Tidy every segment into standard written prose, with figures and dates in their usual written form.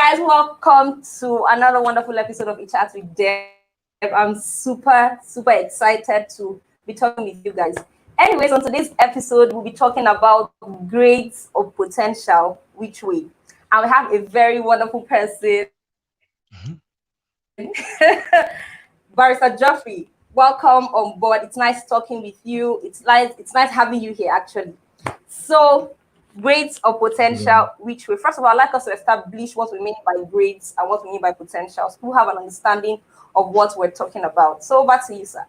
guys, welcome to another wonderful episode of Chat with Deb. I'm super excited to be talking with you guys. Anyways, on today's episode, we'll be talking about grades of potential, which way. And we have a very wonderful person, Barrister Geoffrey. Welcome on board. It's nice talking with you. It's nice having you here, actually. So, grades of potential, which way? First of all, I'd like us to establish what we mean by grades and what we mean by potentials. Who have an understanding of what we're talking about. So, over to you, sir.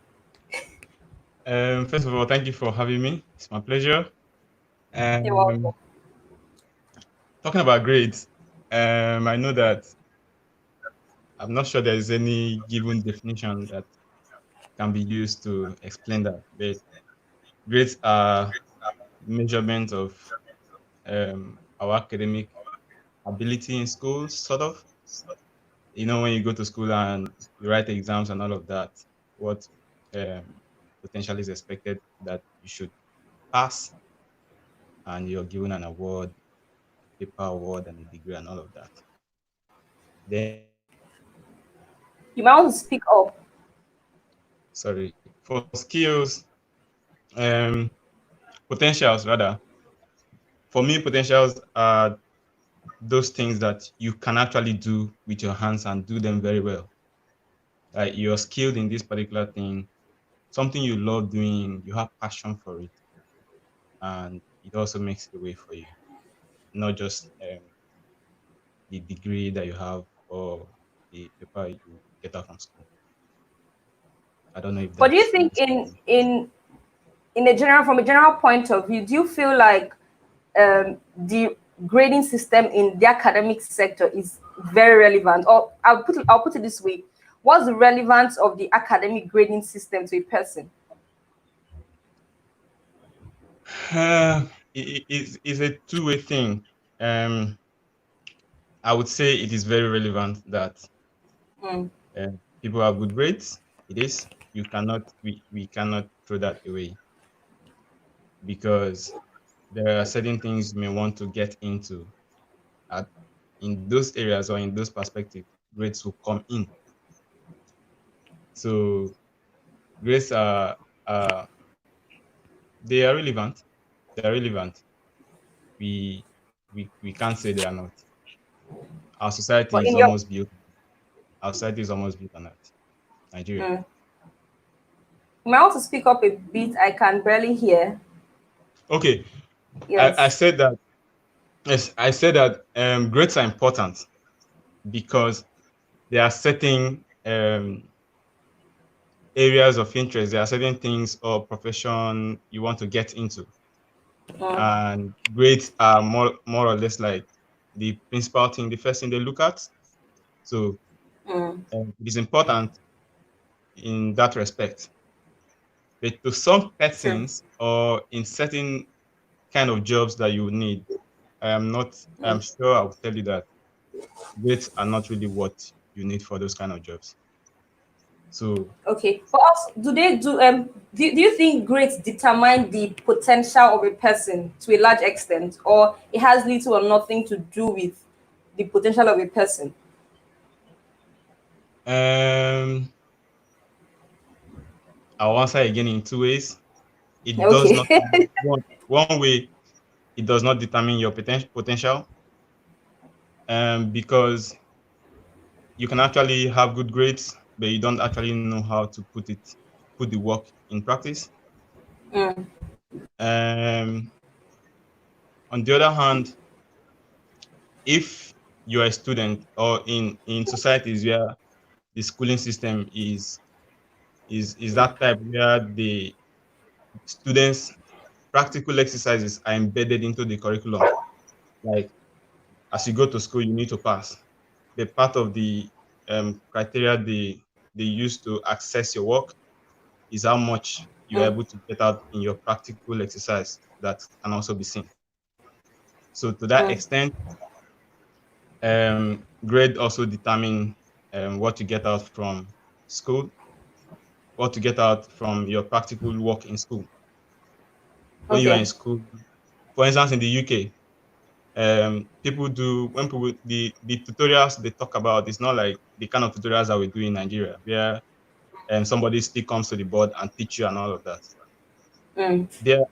First of all, thank you for having me. It's my pleasure. You're welcome. Talking about grades, I know that I'm not sure there is any given definition that can be used to explain that, but grades are measurement of our academic ability in school, sort of. You know, when you go to school and you write exams and all of that, what potential is expected that you should pass, and you're given an award, paper award, and a degree, and all of that. Then, You might want to speak up. sorry, for skills, potentials rather. For me, potentials are those things that you can actually do with your hands and do them very well. Like you're skilled in this particular thing, something you love doing, you have passion for it, and it also makes the way for you, not just the degree that you have or the paper you get out from school. I don't know if. But do you think from a general point of view, do you feel like the grading system in the academic sector is very relevant? Or I'll put it this way: what's the relevance of the academic grading system to a person? It's a two-way thing. I would say it is very relevant that people have good grades. It is. We cannot throw that away, because there are certain things you may want to get into. In those areas or in those perspectives, grades will come in. So grades are they are relevant. They are relevant. We can't say they are not. Our society is almost built. Our society is almost built on that. Nigeria. You might want to speak up a bit. I can barely hear. Okay. Yes. I said that. Yes, I said that grades are important because there are certain areas of interest. There are certain things or profession you want to get into, and grades are more or less like the principal thing, the first thing they look at. So it is important in that respect. But to some persons or in certain kind of jobs that you need, I'm sure I will tell you that grades are not really what you need for those kind of jobs. So okay, but also, do you think grades determine the potential of a person to a large extent, or it has little or nothing to do with the potential of a person? I'll answer again in two ways. It does not. One way, it does not determine your potential, because you can actually have good grades, but you don't actually know how to put the work in practice. On the other hand, if you're a student or in societies where the schooling system is that type where the students' practical exercises are embedded into the curriculum, like as you go to school, you need to pass. The part of the criteria they use to access your work is how much you're able to get out in your practical exercise that can also be seen. So to that extent, grade also determine what you get out from school, what to get out from your practical work in school. When you are in school, for instance, in the UK, People do when people the tutorials they talk about, it's not like the kind of tutorials that we do in Nigeria, where somebody still comes to the board and teach you and all of that. There,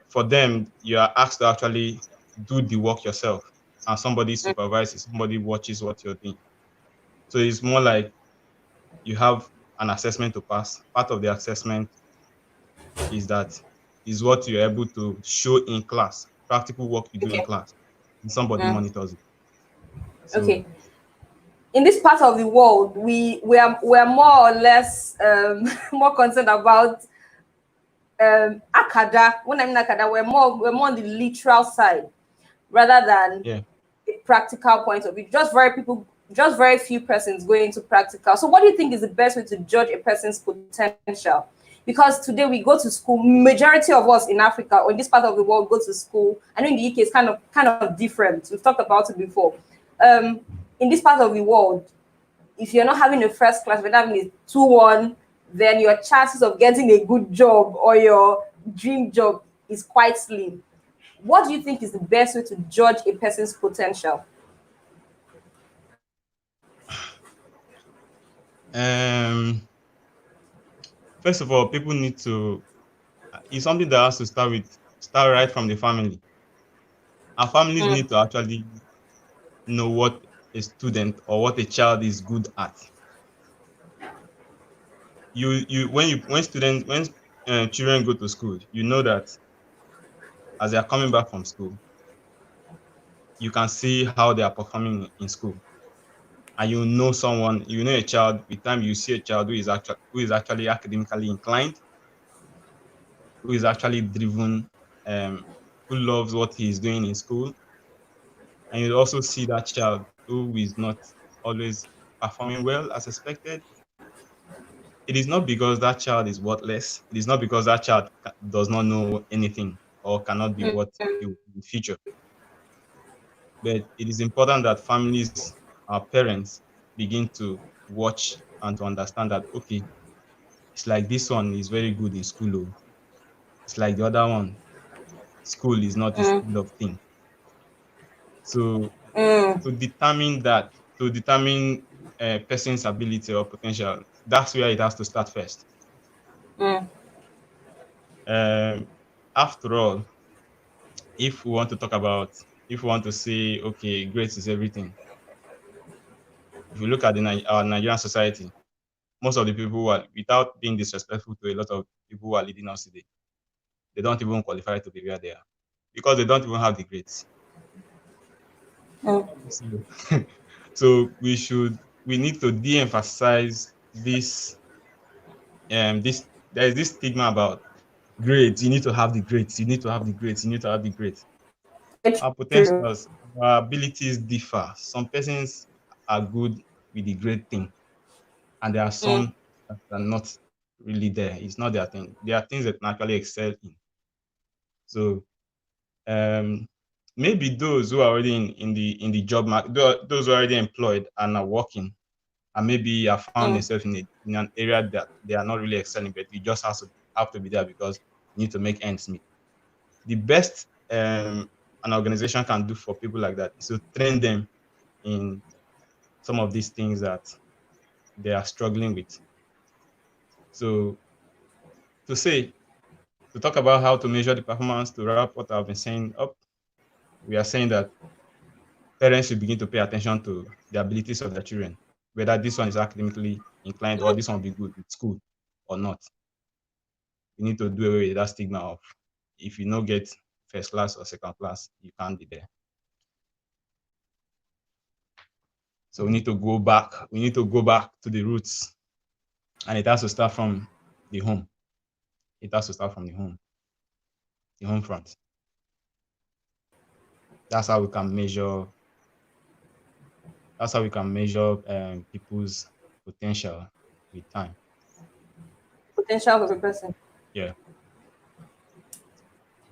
for them, you are asked to actually do the work yourself, and somebody supervises, somebody watches what you're doing. So it's more like you have an assessment to pass. Part of the assessment is what you're able to show in class, practical work you do in Okay. class, and somebody monitors it. So Okay. In this part of the world, we're more or less more concerned about akada. When I mean akada, we're more on the literal side rather than yeah. a practical point of view. Just very few persons going into practical. So what do you think is the best way to judge a person's potential? Because today we go to school, majority of us in Africa or in this part of the world go to school. I know in the UK it's kind of different. We've talked about it before. In this part of the world, if you're not having a first class, if you're not having a 2-1, then your chances of getting a good job or your dream job is quite slim. What do you think is the best way to judge a person's potential? Um, First of all, people need to. It's something that has to start right from the family. Our families need to actually know what a student or what a child is good at. When children go to school, you know that as they are coming back from school, you can see how they are performing in school, and you know a child. With time, you see a child who is actually academically inclined, who is actually driven, who loves what he is doing in school, and you also see that child who is not always performing well as expected. It is not because that child is worthless. It is not because that child does not know anything or cannot be what he will be in the future. But it is important that families, our parents, begin to watch and to understand that, okay, it's like this one is very good in school. Oh. It's like the other one, school is not his kind of thing. So to determine a person's ability or potential, that's where it has to start first. After all, if we want to say, okay, grades is everything. If you look at our Nigerian society, most of the people who are, without being disrespectful to a lot of people who are leading us today, they don't even qualify to be where they are because they don't even have the grades. So, so we need to de-emphasize this. There is this stigma about grades. You need to have the grades. You need to have the grades. You need to have the grades. Our True. potentials, our abilities differ. Some persons are good with the grade thing, and there are some that are not really there. It's not their thing. There are things that can actually excel in. So maybe those who are already in the job market, those who are already employed and are working, and maybe have found themselves in an area that they are not really excelling, but you just have to be there because you need to make ends meet. The best an organization can do for people like that is to train them in some of these things that they are struggling with. So to talk about how to measure the performance, to wrap what I've been saying up, we are saying that parents should begin to pay attention to the abilities of their children, whether this one is academically inclined or this one will be good with school or not. We need to do away with that stigma of if you don't get first class or second class, you can't be there. So we need to go back. We need to go back to the roots, and it has to start from the home. It has to start from the home front. That's how we can measure. That's how we can measure people's potential with time. Potential of a person. Yeah.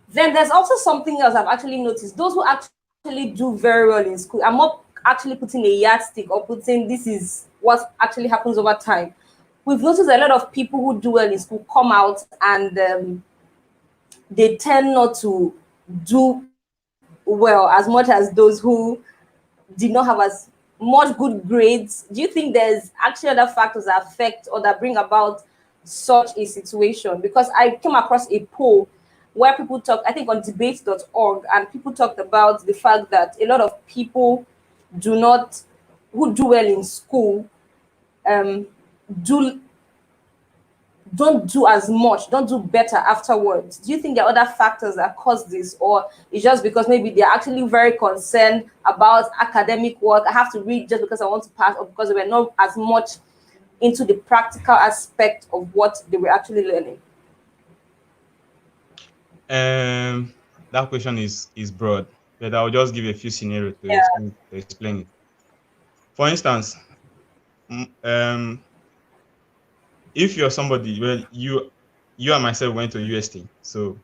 Then there's also something else I've actually noticed. Those who actually do very well in school, I'm not actually putting a yardstick or putting this is what actually happens over time. We've noticed a lot of people who do well in school come out and they tend not to do well as much as those who did not have as much good grades? Do you think there's actually other factors that affect or that bring about such a situation? Because I came across a poll where people talk, I think on debate.org, and people talked about the fact that a lot of people do not, who do well in school, um, do don't do as much, don't do better afterwards. Do you think there are other factors that cause this, or it's just because maybe they're actually very concerned about academic work? I have to read just because I want to pass, or because they were not as much into the practical aspect of what they were actually learning? That question is broad, but I'll just give a few scenarios to Yeah. explain it. For instance, if you're somebody, well, you and myself went to UST, so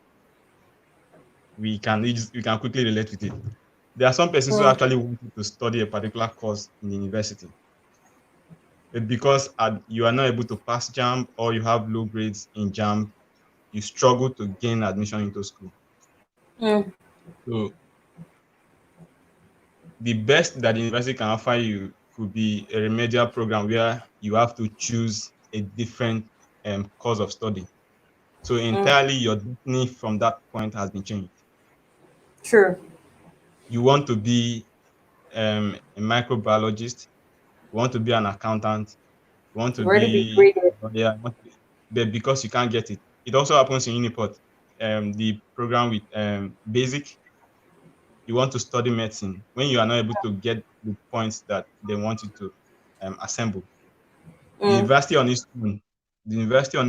we can quickly relate with it. There are some persons who actually wanted to study a particular course in the university, but because you are not able to pass JAMB or you have low grades in JAMB, you struggle to gain admission into school. So the best that the university can offer you could be a remedial program where you have to choose a different course of study. So entirely your destiny from that point has been changed. True. You want to be a microbiologist, you want to be an accountant, you want to You've already been be graded. but because you can't get it. It also happens in Uniport, the program with basic. You want to study medicine when you are not able to get the points that they want you to assemble. The university on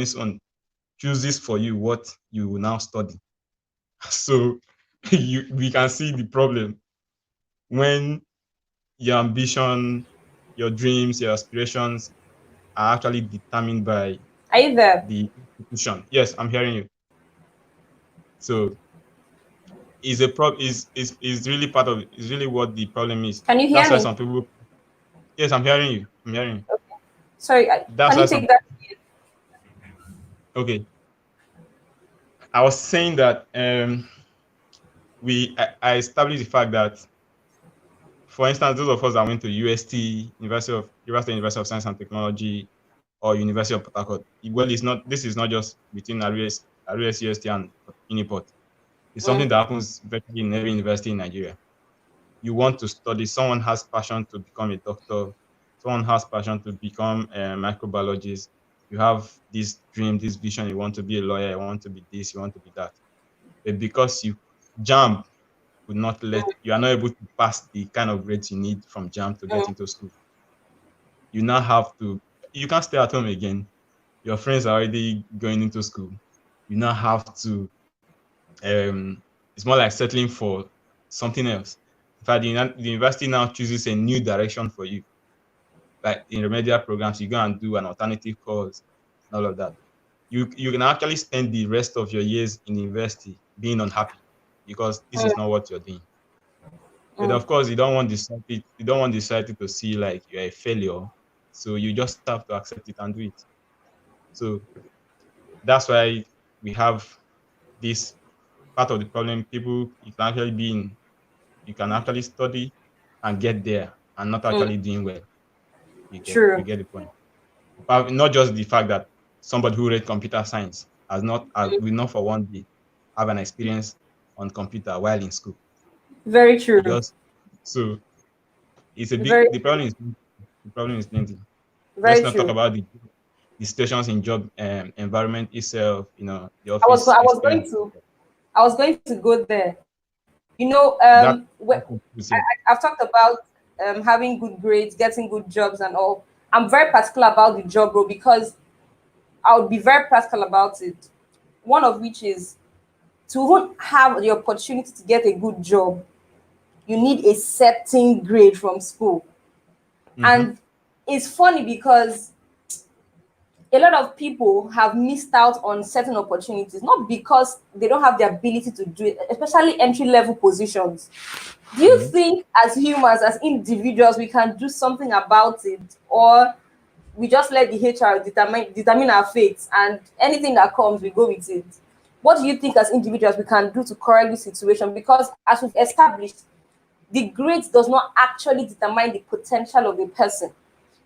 its own chooses for you what you will now study. So we can see the problem when your ambition, your dreams, your aspirations are actually determined by Are you there? the institution. Yes, I'm hearing you. So is really part of is really what the problem is. Can you hear That's why me? some people. Yes, I'm hearing you. I'm hearing you. Okay. Sorry, That's can why you some. take that? Okay, I was saying that I established the fact that, for instance, those of us that went to University of Science and Technology, or University of Port Harcourt, well, this is not just between Aries UST and Uniport. It's something that happens virtually in every university in Nigeria. You want to study, someone has passion to become a doctor, someone has passion to become a microbiologist. You have this dream, this vision, you want to be a lawyer, you want to be this, you want to be that. But because JAMB would not you are not able to pass the kind of grades you need from JAMB to get into school. You now have to, you can't stay at home again. Your friends are already going into school. You now have to, it's more like settling for something else. In fact, the university now chooses a new direction for you. Like in remedial programs, you go and do an alternative course and all of that. You can actually spend the rest of your years in university being unhappy because this is not what you're doing. But of course, you don't want the society to see like you're a failure. So you just have to accept it and do it. So that's why we have this part of the problem. People, you can actually study and get there and not actually doing well. You True. get the point. But not just the fact that somebody who read computer science will not for one day have an experience on computer while in school. Very true. So it's a Very the problem is plenty. Let's very not talk true. about the situations in job environment itself, the I office experience. I was going to go there. I've talked about having good grades, getting good jobs, and all. I'm very particular about the job role because I would be very practical about it. One of which is to have the opportunity to get a good job, you need a certain grade from school. And it's funny because a lot of people have missed out on certain opportunities, not because they don't have the ability to do it, especially entry level positions. Do you think, as humans, as individuals, we can do something about it, or we just let the HR determine our fates, and anything that comes, we go with it? What do you think as individuals we can do to correct this situation? Because as we've established, the grades does not actually determine the potential of a person.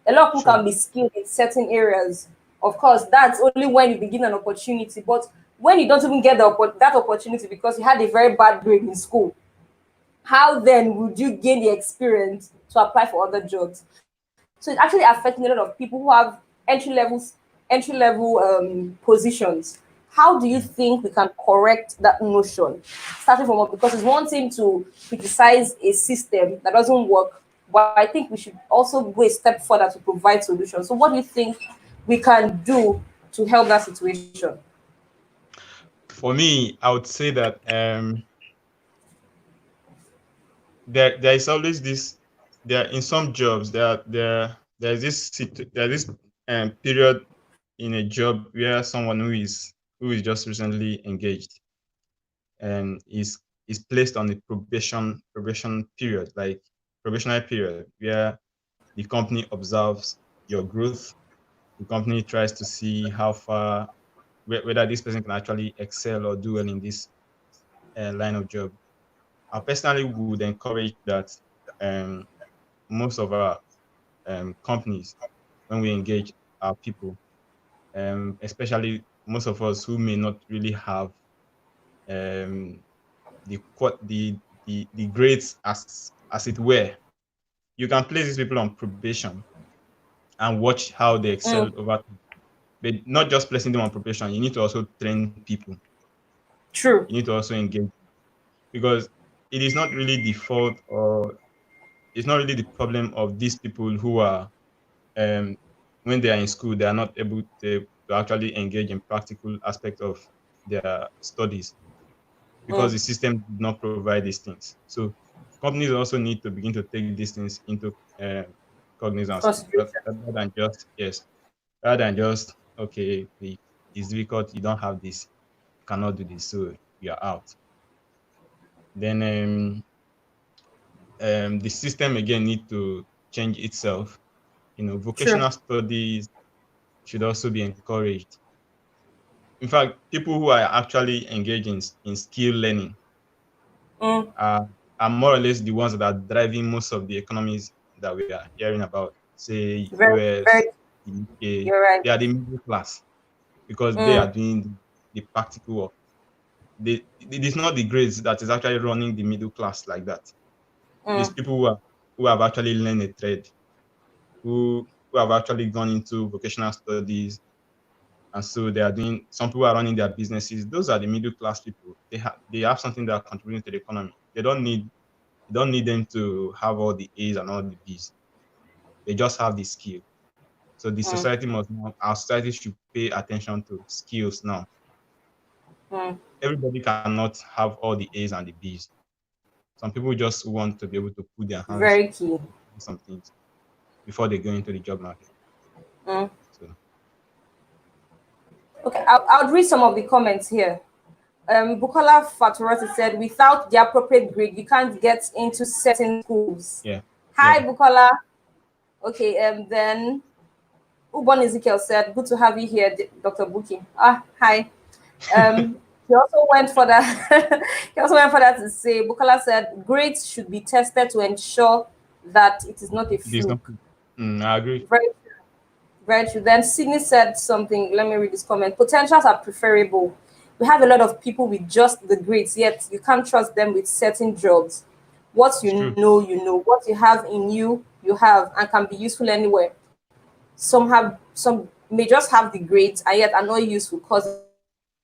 A lot of people Sure. can be skilled in certain areas. Of course, that's only when you begin an opportunity. But when you don't even get that opportunity because you had a very bad grade in school, how then would you gain the experience to apply for other jobs? So it's actually affecting a lot of people who have entry level positions. How do you think we can correct that notion? Starting from what, because it's one thing to criticize a system that doesn't work, but I think we should also go a step further to provide solutions. So what do you think we can do to help that situation? For me, I would say that there is always this, there in some jobs there's this period in a job where someone who is just recently engaged and is placed on a probation period, like probationary period, where the company observes your growth. The company tries to see how far, whether this person can actually excel or do well in this line of job. I personally would encourage that most of our companies, when we engage our people, especially most of us who may not really have um, the grades as it were, you can place these people on probation and watch how they excel Mm, over time. But not just placing them on probation, you need to also train people. true. You need to also engage, because it is not really the fault, or it's not really the problem of these people who are when they are in school, they are not able to actually engage in practical aspect of their studies, because Mm, the system did not provide these things. So companies also need to begin to take these things into cognizance, consideration. rather than just, yes, rather than just, okay, it's difficult, you don't have this, you cannot do this, so you're out. Then the system again need to change itself. True. Vocational studies should also be encouraged. In fact, people who are actually engaged in skill learning Mm, are more or less the ones that are driving most of the economies that we are hearing about, say very, US, very. the UK. You're right. They are the middle class because they are Mm, doing the practical work. It is not the grades that is actually running the middle class like that. It's mm, people who have actually learned a trade, who have actually gone into vocational studies, and so they are doing. Some people are running their businesses. Those are the middle class people. They have something that are contributing to the economy. You don't need them to have all the A's and all the B's. They just have the skill. So the mm, society must now, our society should pay attention to skills now. mm. Everybody cannot have all the A's and the B's. Some people just want to be able to put their hands Very key. on some things before they go into the job market. Mm. So Okay, I'll read some of the comments here. Bukola Faturati said, without the appropriate grade, you can't get into certain schools. yeah, Hi, yeah. Bukola. Okay, then Ubon Ezekiel said, good to have you here, Dr. Buki. Ah, hi. He also went for that. He also went for that to say, Bukola said, grades should be tested to ensure that it is not a It is not. fluke. I agree. Very, very true. Then Sydney said something. Let me read this comment. Potentials are preferable. We have a lot of people with just the grades, yet you can't trust them with certain jobs. What It's true. you know. What you have in you, you have, and can be useful anywhere. Some may just have the grades and yet are not useful because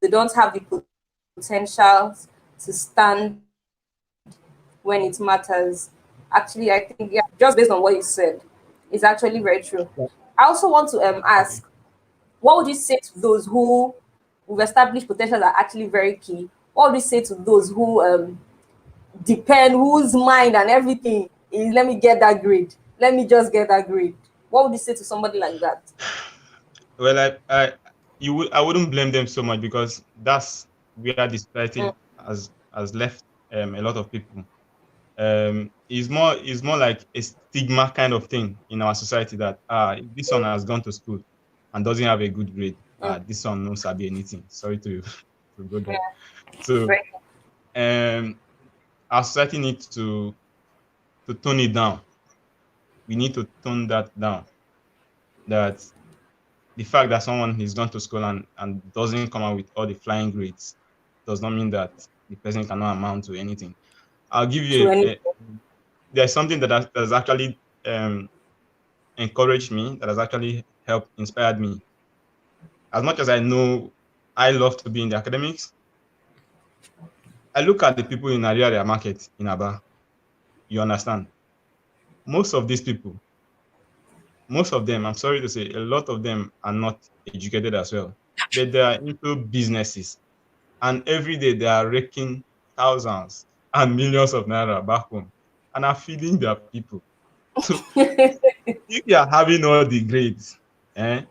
they don't have the potential to stand when it matters. Actually, I think, yeah, just based on what you said, it's actually very true. Yeah. I also want to Okay. ask, what would you say to those who we've established potentials are actually very key? What would you say to those who depend, whose mind and everything is, let me get that grade, let me just get that grade? What would you say to somebody like that? Well, I wouldn't blame them so much, because that's where the society Mm, has left a lot of people. Is more like a stigma kind of thing in our society, that if this one has gone to school and doesn't have a good grade, mm, this one knows sabi anything. Sorry to to go there. So our society needs to tone it down. We need to tone that down. That the fact that someone is gone to school and doesn't come out with all the flying grades does not mean that the person cannot amount to anything. I'll give you there's something that has actually encouraged me, that has actually helped inspired me. As much as I know I love to be in the academics, I look at the people in area market in Aba. You understand? Most of these people, most of them, I'm sorry to say, a lot of them are not educated as well. But they are into businesses. And every day they are raking thousands and millions of naira back home and are feeding their people. So if you are having all the grades, and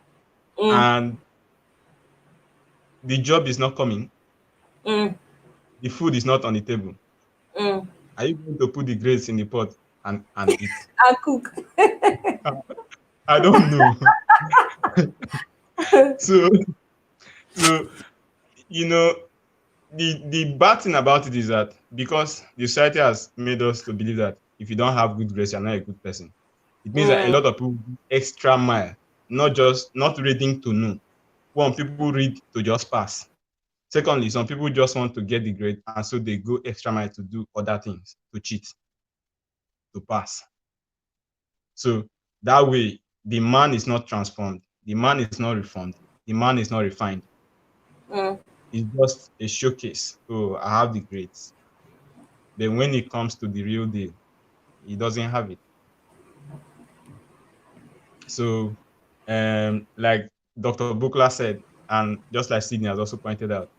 the job is not coming, the food is not on the table, are you going to put the grades in the pot and eat? And cook. I don't know. so you know, the bad thing about it is that because the society has made us to believe that if you don't have good grades, you're not a good person. It means that a lot of people do extra mile, not reading to know. One, people read to just pass. Secondly, some people just want to get the grade, and so they go extra mile to do other things, to cheat, to pass. So that way, the man is not transformed, the man is not reformed, the man is not refined. It's just a showcase. Oh, I have the grades. Then when it comes to the real deal, he doesn't have it. So, like Dr. Bukla said, and just like Sydney has also pointed out,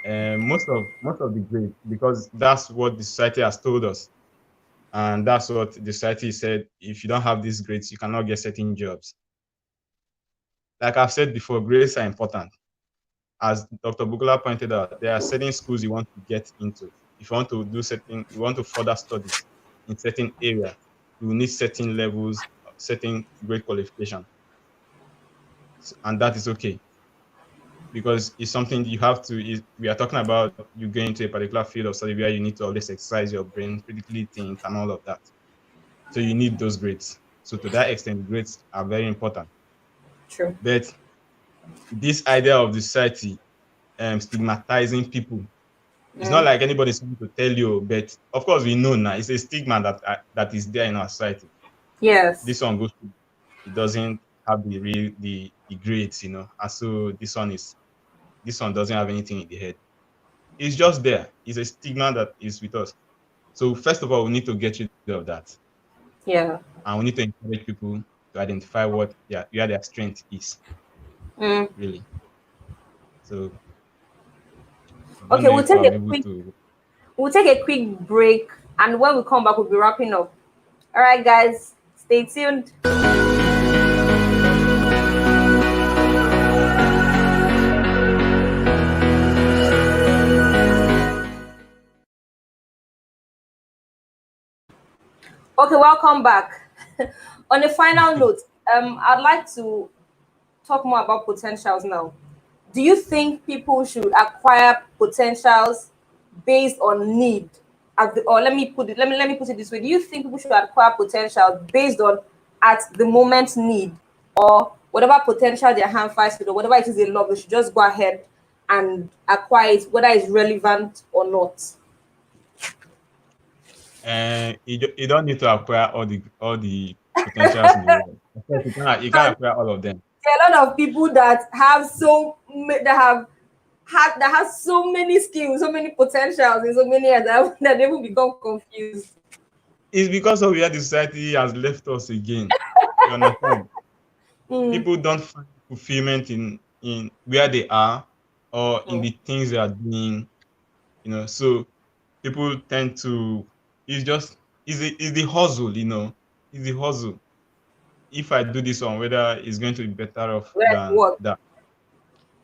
most of the grades, because that's what the society has told us, and that's what the society said. If you don't have these grades, you cannot get certain jobs. Like I've said before, grades are important. As Dr. Bukla pointed out, there are certain schools you want to get into. If you want to do certain, you want to further studies in certain area, you need certain levels, certain grade qualification, and that is okay, because it's something you have to. We are talking about you going to a particular field of study where you need to always exercise your brain, critically think, and all of that. So you need those grades. So to that extent, grades are very important. True. But this idea of the society stigmatizing people, it's not like anybody's going to tell you, but of course we know now it's a stigma that is there in our society. Yes. This one goes to, it doesn't have the grades, and so this one doesn't have anything in the head. It's just there. It's a stigma that is with us. So first of all, we need to get rid of that. Yeah. And we need to encourage people to identify where their strength is. Really. So okay, we'll take a quick break, and when we come back, we'll be wrapping up. All right, guys, stay tuned. Okay, welcome back. On a final note, I'd like to talk more about potentials now. Do you think people should acquire potentials based on need? Or let me put it this way: do you think people should acquire potential based on at the moment need, or whatever potential their hand finds with, or whatever it is they love, they should just go ahead and acquire it, whether it's relevant or not? You don't need to acquire all the potentials in the world. Of course, you can't acquire all of them. There are a lot of people that have so many skills, so many potentials in so many areas that they will become confused. It's because of where the society has left us again. You understand? People don't find fulfillment in where they are or in the things they are doing. So people tend to. It's the hustle. It's the hustle. If I do this one, whether it's going to be better off than that.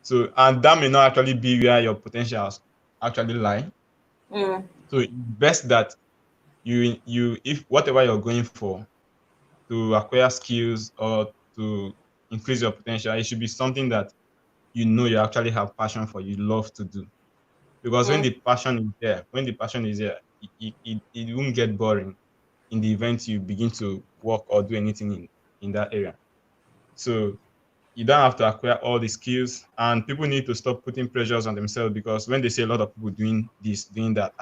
So, and that may not actually be where your potentials actually lie. So it's best that you if whatever you're going for, to acquire skills or to increase your potential, it should be something that you know you actually have passion for, you love to do. Because when the passion is there, it won't get boring in the event you begin to work or do anything in that area. So you don't have to acquire all the skills, and people need to stop putting pressures on themselves, because when they see a lot of people doing this, doing that,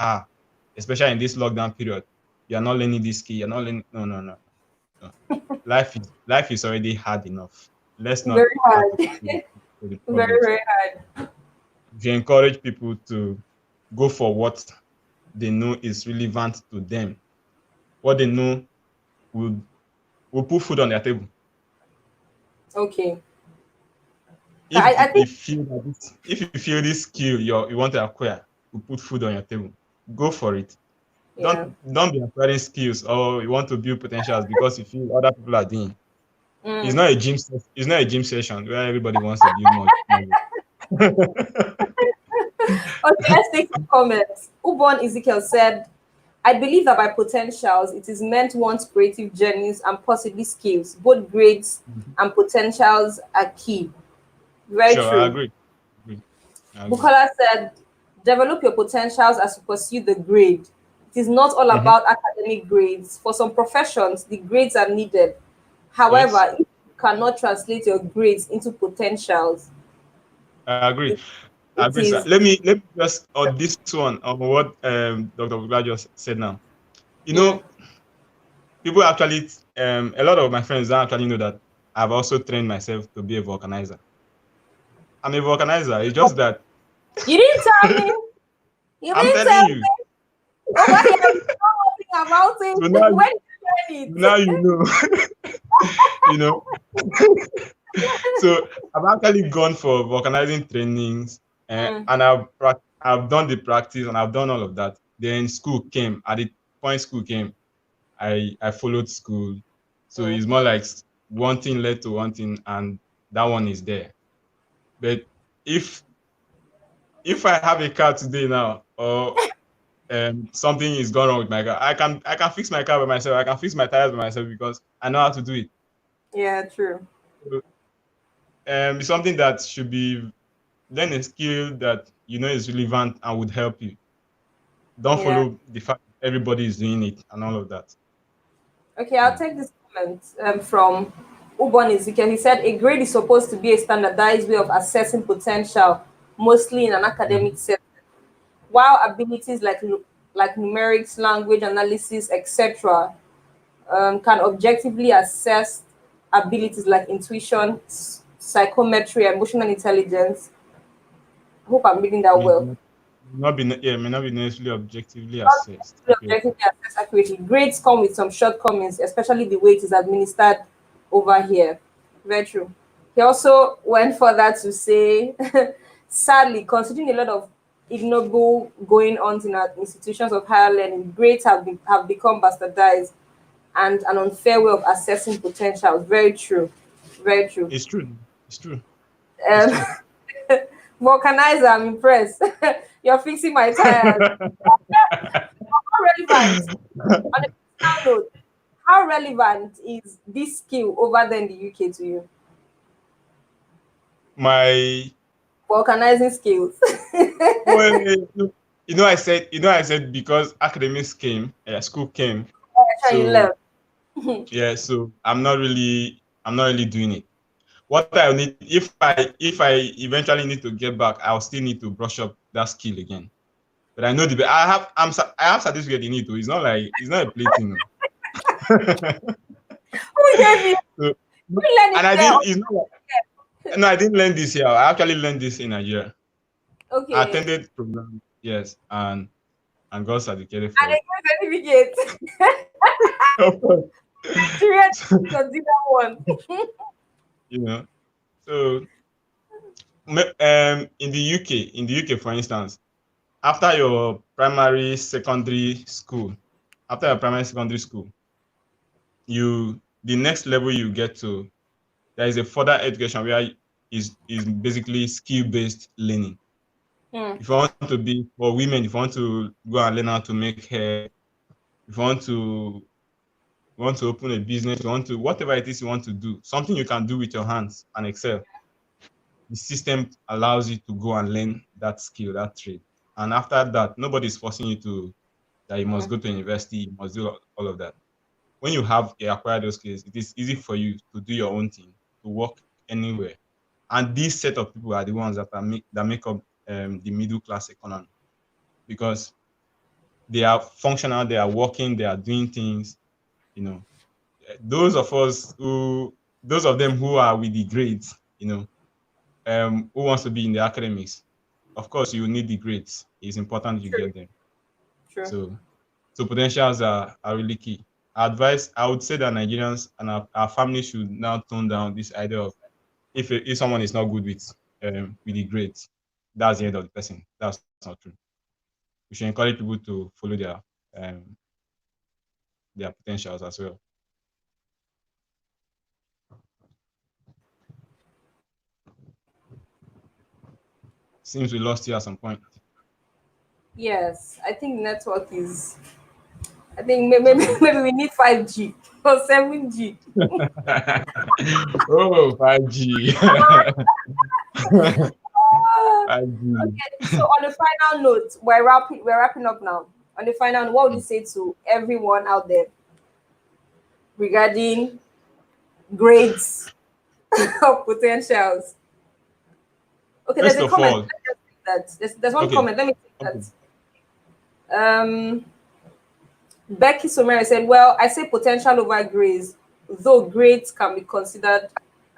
especially in this lockdown period, you're not learning this skill, you're not learning. No. Life is already hard enough. Let's not Very add hard. to the Very, problems. very hard. If you encourage people to go for what they know is relevant to them, what they know will put food on their table. Okay. If I you think feel that if you feel this skill you want to acquire will put food on your table, go for it. yeah. Don't be acquiring skills or you want to build potentials because you feel other people are doing. It's not a gym. It's not a gym session where everybody wants to build more. Okay, let's take some comments. Ubon Ezekiel said, I believe that by potentials, it is meant one's creative journeys and possibly skills. Both grades and potentials are key. Very Sure, I true. agree. I agree. Bukola said, develop your potentials as you pursue the grade. It is not all about academic grades. For some professions, the grades are needed. Yes, However, if you cannot translate your grades into potentials, I agree. it, I it agree, sir. is. Let me just on this one on what Dr. Bugla just said now. You Mm. know, people actually a lot of my friends don't actually know that I've also trained myself to be a vulcanizer. I'm a vulcanizer. It's just that You didn't tell me. You I'm didn't telling tell you. me. Over here, we know nothing about So it. When did you learn now it? you know. you know. So I've actually gone for vulcanizing trainings, Mm, and I've done the practice and I've done all of that. Then school came. At the point school came, I followed school. So mm. it's more like one thing led to one thing, and that one is there. But if I have a car today now, or something is going wrong with my car, I can fix my car by myself. I can fix my tires by myself because I know how to do it. Yeah, true. So, it's something that should be learn a skill that you know is relevant and would help you. Don't Yeah. follow the fact that everybody is doing it and all of that. Okay, I'll Yeah. take this comment from Ubon Ezekiel. He said a grade is supposed to be a standardized way of assessing potential, mostly in an academic Mhm. setting, while abilities like numerics, language analysis, etc., can objectively assess abilities like intuition, psychometry, emotional intelligence. I hope I'm reading that May well. may not be necessarily objectively Not assessed really accurately. objectively assessed accurately. Grades come with some shortcomings, especially the way it is administered over here. Very true. He also went further to say, sadly, considering a lot of ignoble going on in our institutions of higher learning, grades have become bastardized and an unfair way of assessing potential. Very true. Very true. It's true. It's true. It's Um, true. vulcanizer, I'm impressed. You're fixing my tires. How relevant, on a personal note, how relevant is this skill over there in the UK to you? My Vulcanizing skills. well, I said because academics came, school came, Sure, you so left. yeah, so I'm not really doing it. What I need, if I eventually need to get back, I'll still need to brush up that skill again. But I know I have certificate in it too. It's not like it's not a play thing. Who gave you? So, Who learn it and I there? didn't. It's not like, no, I didn't learn this here. I actually learned this in Nigeria. I Okay. attended program, yes, and got certificated for And it. a good certificate. Of course. Nigerian So, consider one. you know, so in the UK, for instance, after your primary, secondary school, after your primary, secondary school, the next level you get to, there is a further education where is basically skill-based learning. Hmm. If you want to be for women, if you want to go and learn how to make hair, if you want to open a business, you want to whatever it is you want to do, something you can do with your hands and excel. the system allows you to go and learn that skill, that trade. And after that, nobody's forcing you to that you must go to university, you must do all of that. When you have acquired those skills, it is easy for you to do your own thing, to work anywhere. And this set of people are the ones that make up the middle class economy, because they are functional, they are working, they are doing things. You know, those of them who are with the grades, you know, who wants to be in the academics, of course, you need the grades. It's important you get them. True. So potentials are really key. I would say that Nigerians and our families should now tone down this idea of if someone is not good with the grades, that's the end of the person. That's not true. We should encourage people to follow their potentials as well. Seems we lost you at some point. Yes, I think network is. I think maybe we need 5G or 7G. Oh, 5G. 5G. Okay, so on the final note, we're wrapping up now. On the final note, what would you say to everyone out there regarding grades of potentials? Okay, First there's a of comment. all, Let me just take that. There's one okay. comment. Let me take that. Becky Someri said, well, I say potential over grades, though grades can be considered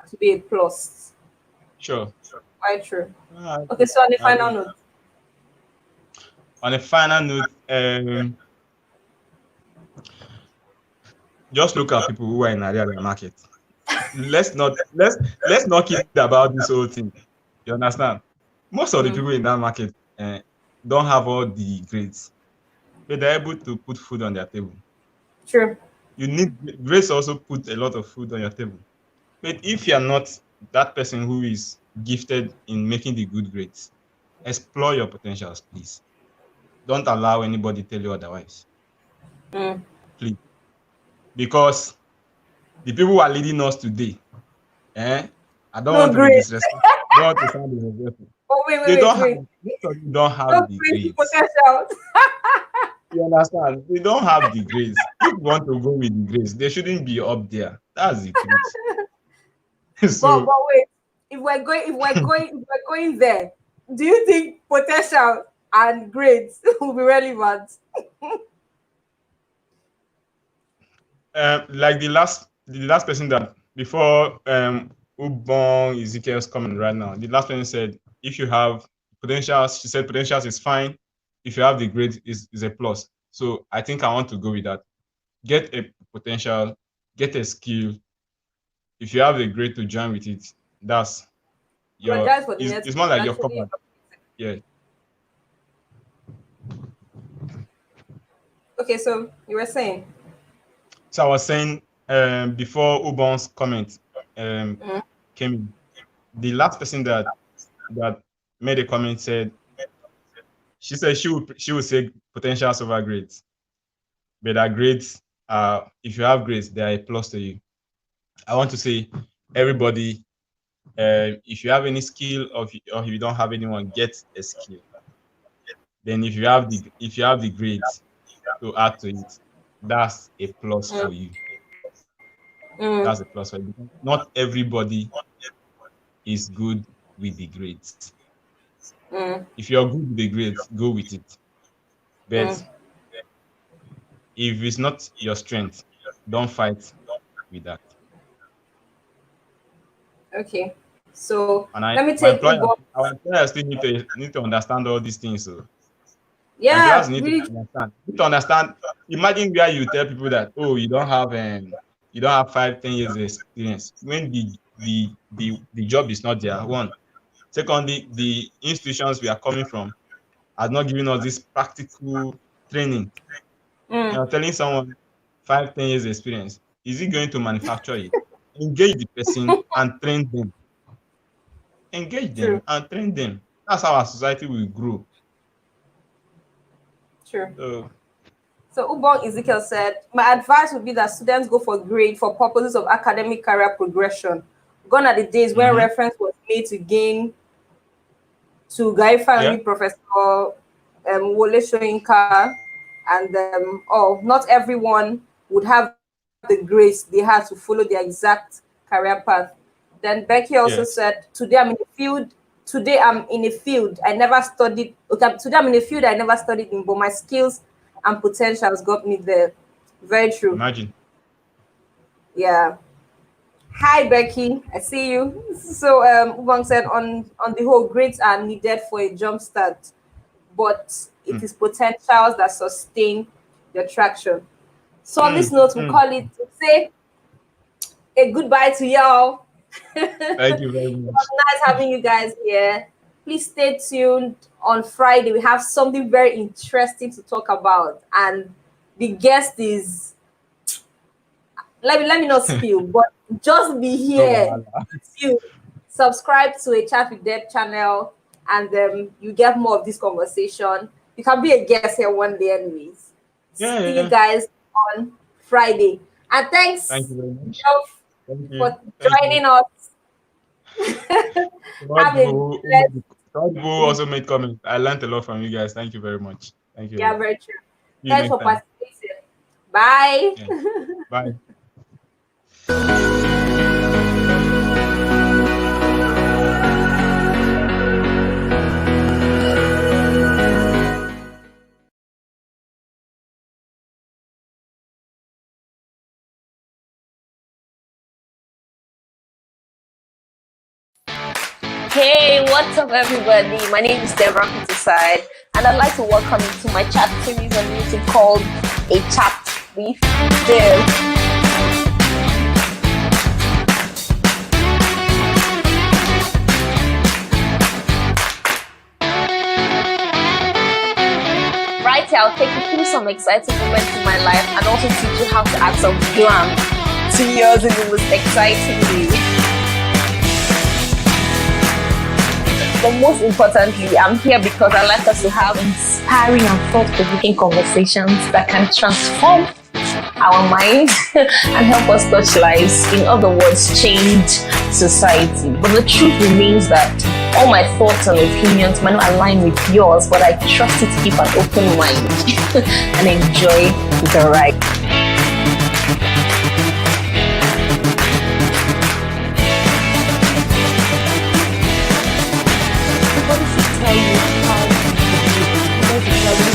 to be a plus. Sure. Quite true. Okay, so on the final note. On a final note, just look at people who are in the market. Let's not kid about this whole thing. You understand? Most of the people in that market don't have all the grades, but they're able to put food on their table. True. You need grades also put a lot of food on your table. But if you're not that person who is gifted in making the good grades, explore your potentials, please. Don't allow anybody tell you otherwise. Please. Because the people who are leading us today, I don't want to be disrespectful. Don't want to sound disrespectful. Oh, wait. They don't have the grades. Potential. You understand? They don't have the grades. If you want to go with the grades, they shouldn't be up there. That's the truth. So, but wait, if we're going there, do you think potential and grades will be relevant? Like the last person that before Ubong Ezekiel's comment right now, the last person said if you have potentials, she said potentials is fine. If you have the grade is a plus. So I think I want to go with that. Get a potential, get a skill. If you have the grade to join with it, that's your it's more like your cover. Yeah. Okay, so you were saying. So I was saying before Ubon's comment came in, the last person that made a comment said she said she would say potentials over grades, but that grades if you have grades they are a plus to you. I want to say everybody, if you have any skill or if you don't have anyone, get a skill. Then if you have the grades to add to it, that's a plus for you. That's a plus for you. Not everybody is good with the grades. If you're good with the grades, go with it. But if it's not your strength, don't fight with that. Okay. So And let me take our employers still need to understand all these things. So yeah, need to understand. Imagine where you tell people that you don't have 5-10 years experience when the job is not there. One. Secondly, the institutions we are coming from are not giving us this practical training. You're telling someone 5-10 years experience. Is he going to manufacture it? Engage the person and train them. Engage them and train them. That's how our society will grow. True. So Ubong Ezekiel said, my advice would be that students go for grade for purposes of academic career progression. Gone are the days when reference was made to gain to Guy Family, Professor Wole Soyinka, and not everyone would have the grace they had to follow their exact career path. Then Becky also said, today I'm in a field I never studied. Okay, today I'm in a field I never studied in, but my skills and potentials got me there. Very true. Imagine. Yeah. Hi Becky, I see you. So Ubang said on the whole, grades are needed for a jump start, but it is potentials that sustain the traction. So on this note, we call it to say a goodbye to y'all. Thank you very much. It was nice having you guys here. Please stay tuned. On Friday, we have something very interesting to talk about, and the guest is. Let me not spill, but just be here. You subscribe to a Chat with Deb channel, and you get more of this conversation. You can be a guest here one day, anyways. See you guys on Friday. And thanks, thank you very much. For joining us. God also made comments. I learned a lot from you guys. Thank you very much. Thank you. Yeah, very true. Thanks for participating. Bye. Bye. Hey, what's up everybody? My name is DEBORAH PETERSIDE, and I'd like to welcome you to my chat series on YouTube called A Chat with Deb. Right here, I'll take you through some exciting moments in my life and also teach you how to add some glam to yours in the most exciting way. But most importantly, I'm here because I like us to have inspiring and thought-provoking conversations that can transform our mind and help us touch lives. In other words, change society. But the truth remains that all my thoughts and opinions might not align with yours, but I trust you to keep an open mind and enjoy the ride.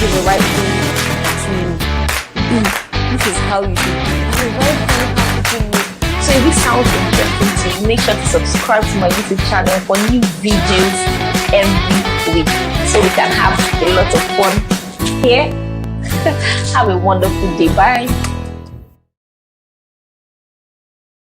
The right thing to be. This is how you should be. I'm very funny how to do. So if this sounds interesting to you, make sure to subscribe to my YouTube channel for new videos every week so we can have a lot of fun here. Have a wonderful day. Bye.